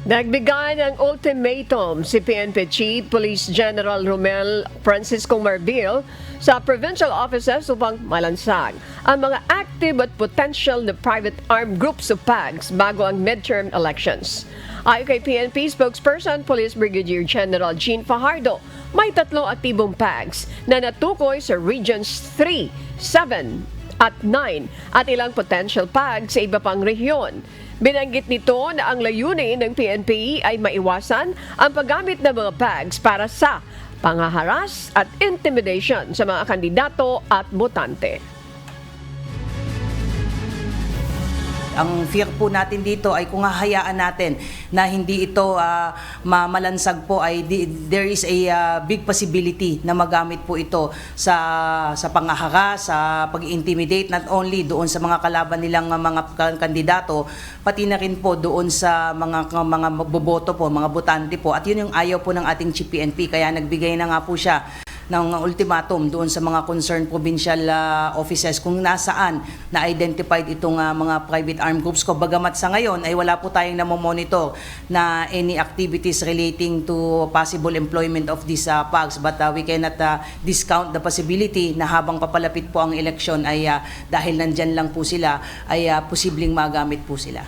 Nagbigay ng ultimatum si PNP Chief Police General Romel Francisco Marbil sa provincial offices upang malansag ang mga active at potential na private armed groups o PAGs bago ang midterm elections. Ayon kay PNP spokesperson Police Brigadier General Jean Fajardo, may 3 aktibong PAGs na natukoy sa Regions 3, 7 at 9 at ilang potential PAGs sa iba pang rehiyon. Binanggit nito na ang layunin ng PNP ay maiwasan ang paggamit ng mga PAGs para sa pangaharas at intimidation sa mga kandidato at botante. Ang fear po natin dito ay kung hahayaan natin na hindi ito mamalansag po ay there is a big possibility na magamit po ito sa pangahara, sa pag-intimidate not only doon sa mga kalaban nilang mga kandidato, pati na rin po doon sa mga boboto po, mga botante po. At yun yung ayaw po ng ating Chief PNP, kaya nagbigay na nga po siya ng ultimatum doon sa mga concerned provincial offices kung nasaan na-identified itong mga private armed groups ko. Bagamat sa ngayon ay wala po tayong namomonitor na any activities relating to possible employment of these PAGs, but we cannot discount the possibility na habang papalapit po ang eleksyon ay dahil nandyan lang po sila ay posibleng magamit po sila.